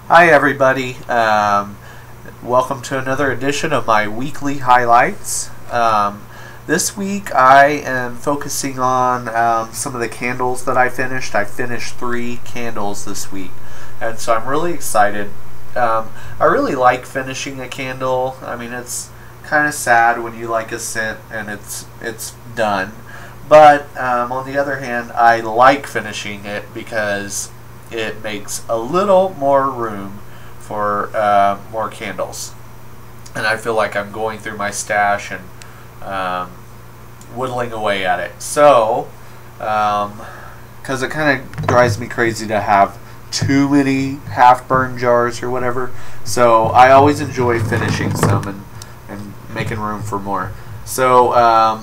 Hi everybody, welcome to another edition of my weekly highlights. This week I am focusing on some of the candles that I finished. I finished 3 candles this week, and so I'm really excited. I really like finishing a candle. I mean, it's kind of sad when you like a scent and it's done, but on the other hand, I like finishing it because it makes a little more room for more candles, and I feel like I'm going through my stash and whittling away at it. So, because it kind of drives me crazy to have too many half-burned jars or whatever, so I always enjoy finishing some and making room for more. So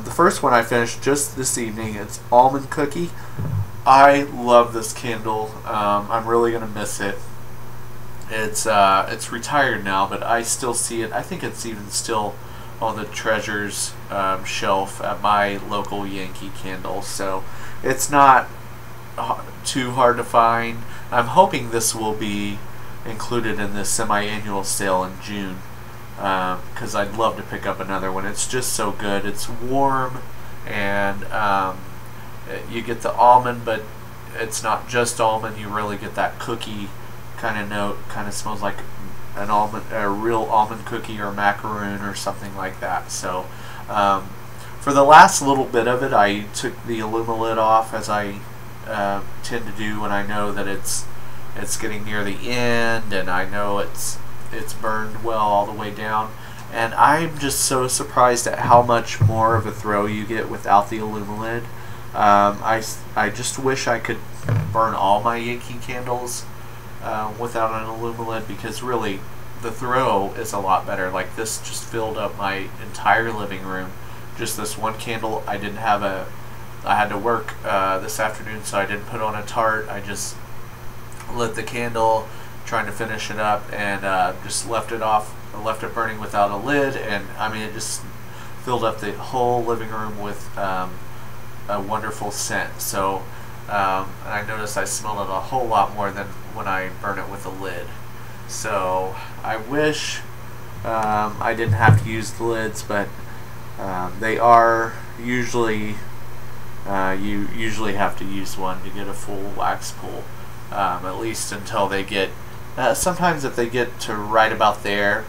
the first one I finished just this evening, it's almond cookie. I love this candle. I'm really gonna miss it. It's retired now, but I still see it. I think it's even still on the treasures shelf at my local Yankee Candle. So it's not too hard to find. I'm hoping this will be included in this semi-annual sale in June, because I'd love to pick up another one. It's just so good. It's warm, and you get the almond, but it's not just almond. You really get that cookie kind of note. Kind of smells like an almond, a real almond cookie or macaroon or something like that. So for the last little bit of it, I took the Lid off, as I tend to do when I know that it's getting near the end, and I know it's burned well all the way down. And I'm just so surprised at how much more of a throw you get without the Lid. I just wish I could burn all my Yankee candles without an Lid, because really the throw is a lot better. Like, this just filled up my entire living room. Just this one candle. I had to work this afternoon, so I didn't put on a tart. I just lit the candle, trying to finish it up, and just left it burning without a lid, and I mean, it just filled up the whole living room with a wonderful scent. So I noticed I smelled it a whole lot more than when I burn it with a lid. So I wish I didn't have to use the lids, but they are usually you usually have to use one to get a full wax pull, at least until they get sometimes if they get to right about there,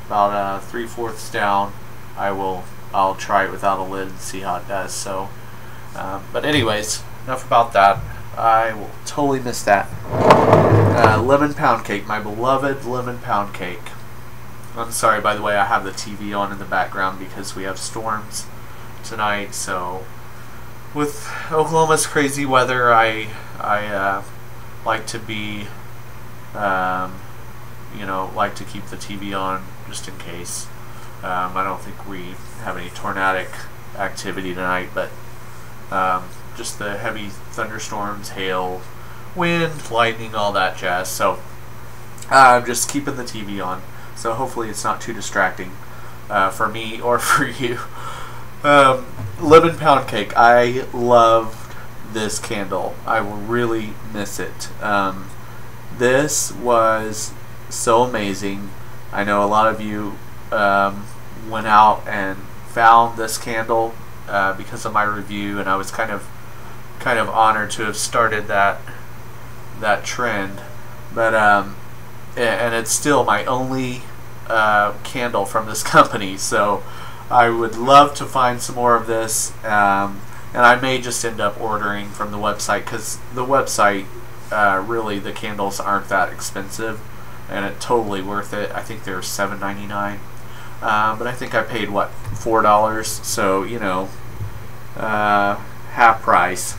about 3/4 down, I'll try it without a lid and see how it does. So but anyways, enough about that. I will totally miss that. Lemon pound cake, my beloved lemon pound cake. I'm sorry, by the way, I have the TV on in the background because we have storms tonight. So with Oklahoma's crazy weather, I like to be, like to keep the TV on just in case. I don't think we have any tornadic activity tonight, but just the heavy thunderstorms, hail, wind, lightning, all that jazz. So I'm just keeping the TV on. So hopefully it's not too distracting for me or for you. Lemon pound cake. I loved this candle. I will really miss it. This was so amazing. I know a lot of you went out and found this candle because of my review, and I was kind of honored to have started that trend. But and it's still my only candle from this company, so I would love to find some more of this, and I may just end up ordering from the website, because the website really, the candles aren't that expensive, and it's totally worth it. I think they're $7.99, but I think I paid what, $4, so half price.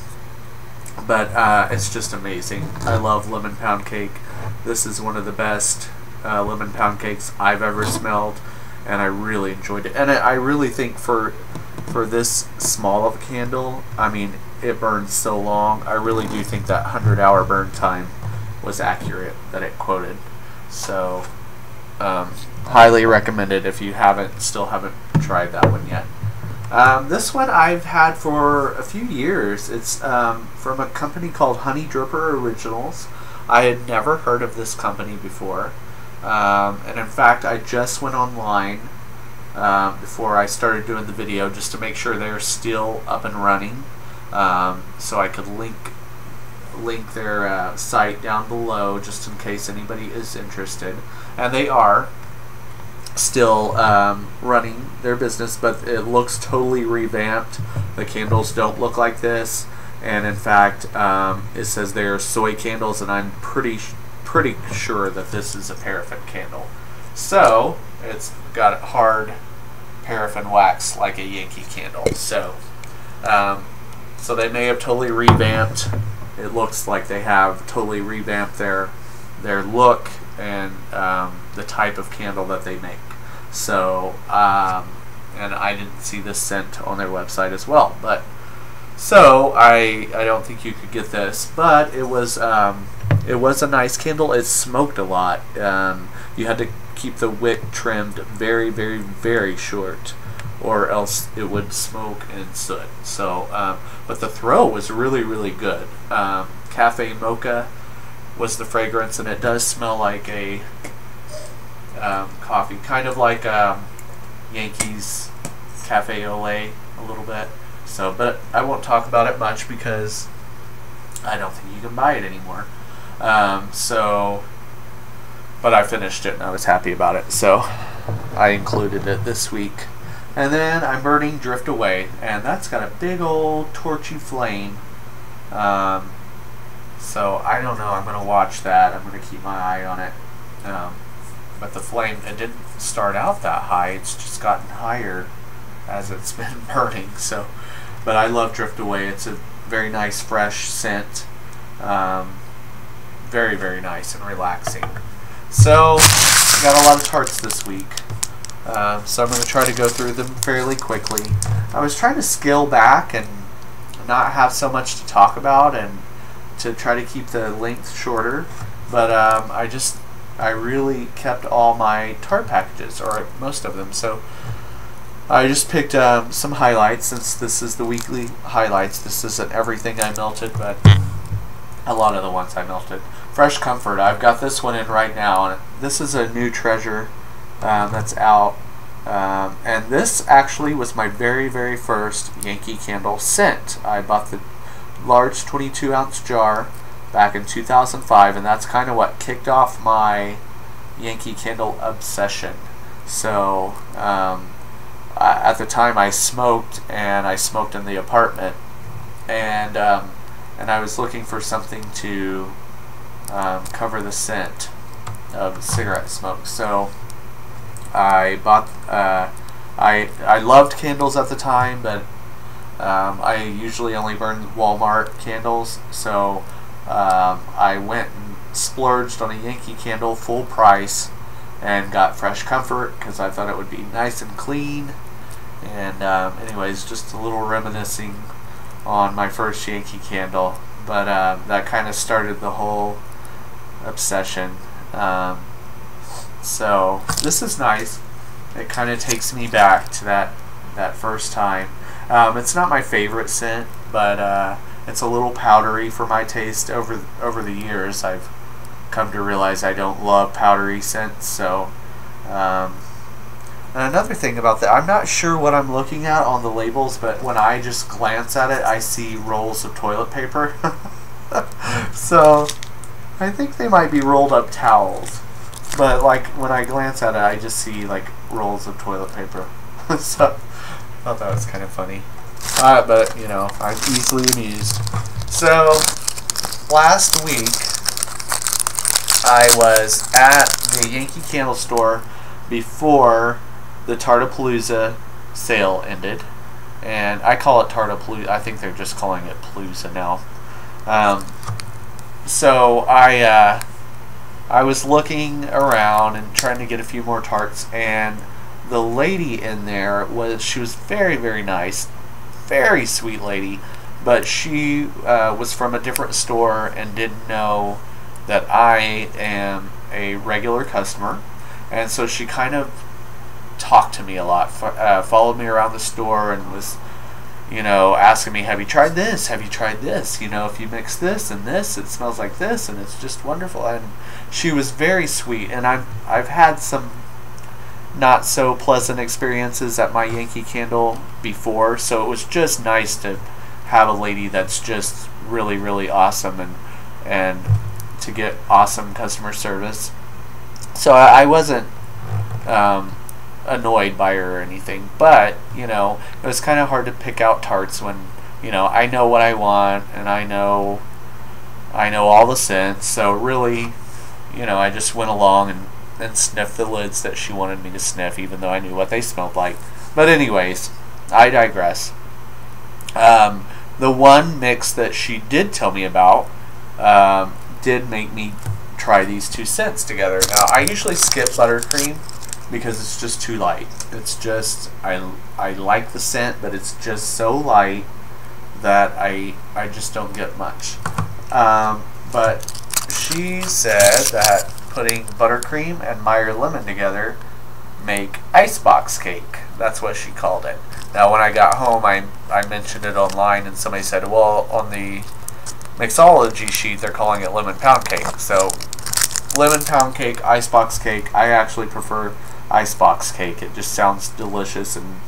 But it's just amazing. I love lemon pound cake. This is one of the best lemon pound cakes I've ever smelled, and I really enjoyed it. And I really think for this small of a candle, I mean, it burns so long. I really do think that 100-hour burn time was accurate that it quoted. So highly recommended if you still haven't tried that one yet. This one I've had for a few years. It's from a company called Honey Dripper Originals. I had never heard of this company before, and in fact, I just went online before I started doing the video just to make sure they're still up and running, so I could link their site down below just in case anybody is interested. And they are still running their business, but it looks totally revamped. The candles don't look like this, and in fact it says they are soy candles, and I'm pretty sure that this is a paraffin candle. So it's got hard paraffin wax like a Yankee candle. So so they may have totally revamped. It looks like they have totally revamped their look and the type of candle that they make. So and I didn't see this scent on their website as well, but so I don't think you could get this, but it was a nice candle. It smoked a lot. You had to keep the wick trimmed very, very, very short, or else it would smoke and soot. So, but the throw was really, really good. Cafe Mocha was the fragrance, and it does smell like a coffee, kind of like Yankees Cafe Ole a little bit. So, but I won't talk about it much because I don't think you can buy it anymore. But I finished it and I was happy about it, so I included it this week. And then I'm burning Drift Away, and that's got a big old torchy flame. So I don't know, I'm going to watch that. I'm going to keep my eye on it. But the flame, it didn't start out that high. It's just gotten higher as it's been burning. So, but I love Drift Away. It's a very nice, fresh scent. Very, very nice and relaxing. So, got a lot of tarts this week. So I'm going to try to go through them fairly quickly. I was trying to scale back and not have so much to talk about and to try to keep the length shorter, but I really kept all my tart packages, or most of them, so I just picked some highlights. Since this is the weekly highlights, this isn't everything I melted, but a lot of the ones I melted. Fresh Comfort, I've got this one in right now, and this is a new treasure that's out, and this actually was my very, very first Yankee Candle scent. I bought the large 22-ounce jar back in 2005, and that's kind of what kicked off my Yankee Candle obsession. So at the time I smoked, and I smoked in the apartment, and I was looking for something to cover the scent of cigarette smoke. So I bought, I loved candles at the time, but I usually only burn Walmart candles, so I went and splurged on a Yankee Candle full price and got Fresh Comfort because I thought it would be nice and clean. And anyways, just a little reminiscing on my first Yankee Candle, but that kind of started the whole obsession. So this is nice. It kind of takes me back to that first time. It's not my favorite scent, but it's a little powdery for my taste. Over the years, I've come to realize I don't love powdery scents. So, and another thing about that, I'm not sure what I'm looking at on the labels, but when I just glance at it, I see rolls of toilet paper. So, I think they might be rolled up towels. But like when I glance at it, I just see like rolls of toilet paper. So I thought that was kind of funny. But you know, I'm easily amused. So last week I was at the Yankee Candle store before the Tartapalooza sale ended, and I call it Tartapalooza. I think they're just calling it Palooza now. So I was looking around and trying to get a few more tarts, and the lady in there she was very, very nice, very sweet lady, but she was from a different store and didn't know that I am a regular customer, and so she kind of talked to me a lot, followed me around the store, and was, you know, asking me, have you tried this? Have you tried this? You know, if you mix this and this, it smells like this, and it's just wonderful. And she was very sweet. And I've had some not so pleasant experiences at my Yankee Candle before, so it was just nice to have a lady that's just really, really awesome, and to get awesome customer service. So I wasn't annoyed by her or anything, but you know, it was kind of hard to pick out tarts when, you know, I know what I want, and I know all the scents. So really, you know, I just went along and sniffed the lids that she wanted me to sniff, even though I knew what they smelled like. But anyways, I digress. The one mix that she did tell me about did make me try these two scents together. Now, I usually skip buttercream because it's just too light. It's just, I like the scent, but it's just so light that I just don't get much. But she said that putting buttercream and Meyer lemon together make icebox cake. That's what she called it. Now, when I got home, I mentioned it online, and somebody said, well, on the mixology sheet, they're calling it lemon pound cake. So, lemon pound cake, icebox cake. I actually prefer icebox cake. It just sounds delicious and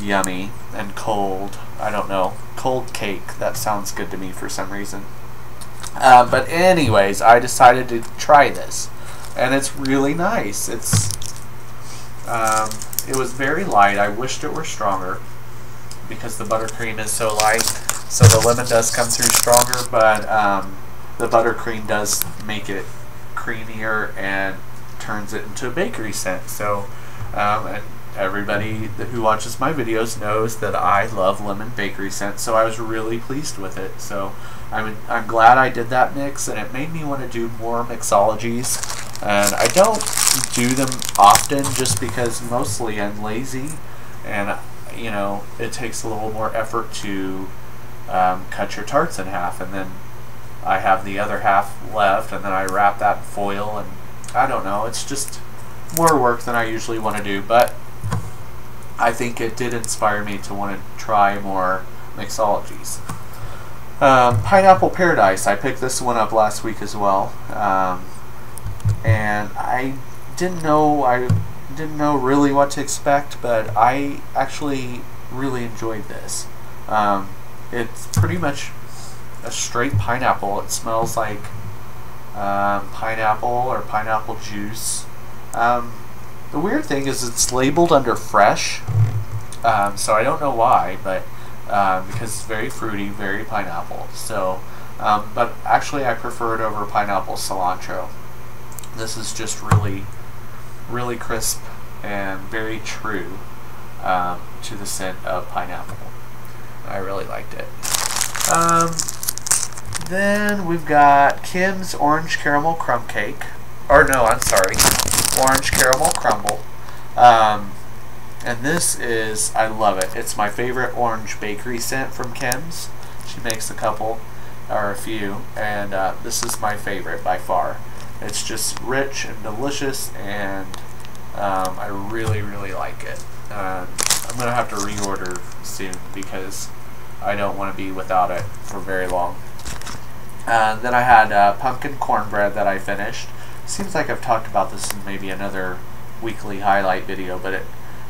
yummy and cold. I don't know. Cold cake. That sounds good to me for some reason. But anyways, I decided to try this, and it's really nice. It was very light. I wished it were stronger because the buttercream is so light. So the lemon does come through stronger, but the buttercream does make it creamier and turns it into a bakery scent. So, and everybody who watches my videos knows that I love lemon bakery scents, so I was really pleased with it. So I'm glad I did that mix, and it made me want to do more mixologies. And I don't do them often just because mostly I'm lazy, and you know, it takes a little more effort to cut your tarts in half, and then I have the other half left, and then I wrap that in foil, and I don't know, it's just more work than I usually want to do. But I think it did inspire me to want to try more mixologies. Pineapple Paradise, I picked this one up last week as well, and I didn't know really what to expect, but I actually really enjoyed this. It's pretty much a straight pineapple. It smells like pineapple or pineapple juice. The weird thing is it's labeled under fresh, so I don't know why, but because it's very fruity, very pineapple. So, but actually I prefer it over pineapple cilantro. This is just really, really crisp and very true to the scent of pineapple. I really liked it. Then we've got Kim's Orange Caramel Crumb Cake. Or no, I'm sorry. Orange Caramel Crumble. And this is, I love it. It's my favorite orange bakery scent from Kim's. She makes a couple, or a few, and this is my favorite by far. It's just rich and delicious, and I really, really like it. I'm going to have to reorder soon because I don't want to be without it for very long. Then I had pumpkin cornbread that I finished. Seems like I've talked about this in maybe another weekly highlight video, but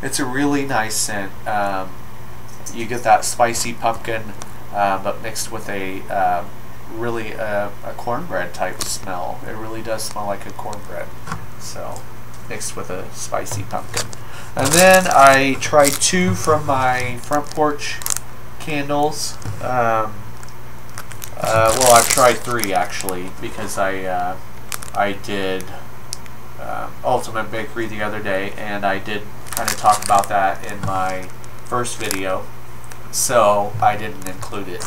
it's a really nice scent. You get that spicy pumpkin, but mixed with a really a cornbread type smell. It really does smell like a cornbread. So mixed with a spicy pumpkin. And then I tried two from my front porch candles. Well, I've tried three actually, because I did Ultimate Bakery the other day, and I did kind of talk about that in my first video, so I didn't include it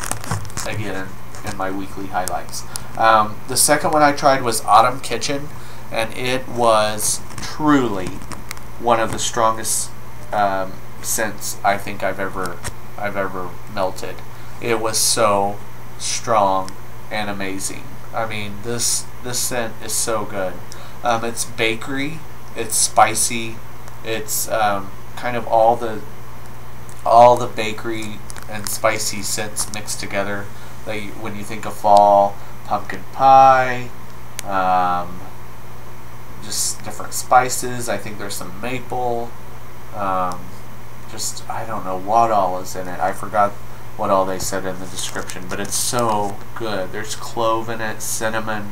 again in my weekly highlights. The second one I tried was Autumn Kitchen, and it was truly one of the strongest scents I think I've ever melted. It was so strong and amazing. I mean, this scent is so good. It's bakery, it's spicy, it's kind of all the bakery and spicy scents mixed together. When you think of fall, pumpkin pie, just different spices. I think there's some maple. Just, I don't know what all is in it. I forgot what all they said in the description, but it's so good. There's clove in it, cinnamon.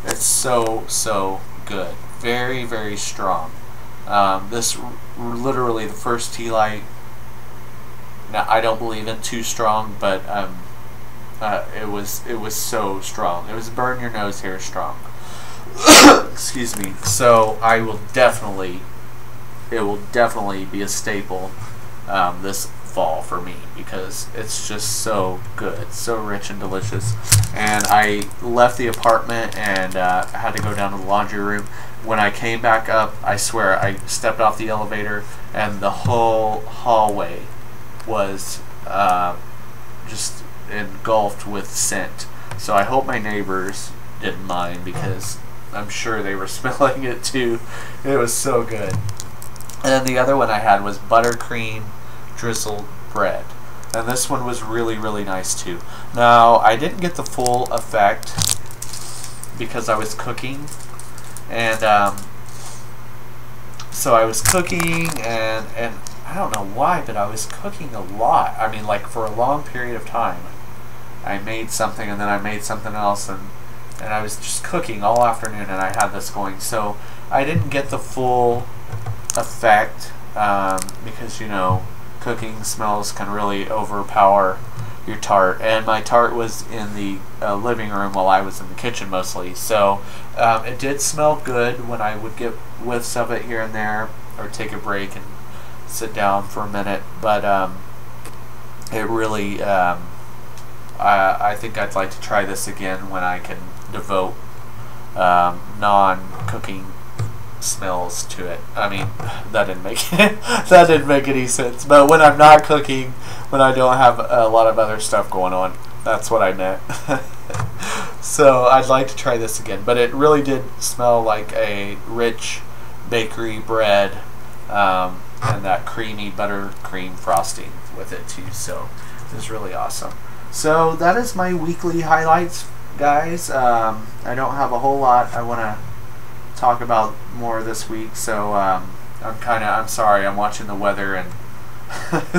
It's so good. Very, very strong. This literally the first tea light. Now I don't believe in too strong, but it was so strong. It was burn your nose hair strong. Excuse me. So it will definitely be a staple this fall for me, because it's just so good, so rich and delicious. And I left the apartment and had to go down to the laundry room. When I came back up, I swear I stepped off the elevator and the whole hallway was just engulfed with scent. So I hope my neighbors didn't mind, because I'm sure they were smelling it too. It was so good. And then the other one I had was buttercream drizzled bread, and this one was really, really nice too. Now I didn't get the full effect because I was cooking, and so I was cooking, and I don't know why, but I was cooking a lot. I mean, like for a long period of time. I made something and then I made something else, and I was just cooking all afternoon, and I had this going, so I didn't get the full effect because, you know, cooking smells can really overpower your tart, and my tart was in the living room while I was in the kitchen mostly, so it did smell good when I would get whiffs of it here and there, or take a break and sit down for a minute, but it really I think I'd like to try this again when I can devote non-cooking smells to it. I mean, that didn't make any sense. But when I'm not cooking, when I don't have a lot of other stuff going on, that's what I meant. So I'd like to try this again. But it really did smell like a rich bakery bread, and that creamy buttercream frosting with it too. So it was really awesome. So that is my weekly highlights, guys. I don't have a whole lot I want to talk about more this week, so I'm sorry, I'm watching the weather, and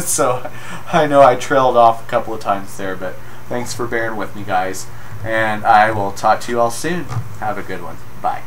so I know I trailed off a couple of times there, but thanks for bearing with me, guys, and I will talk to you all soon. Have a good one. Bye.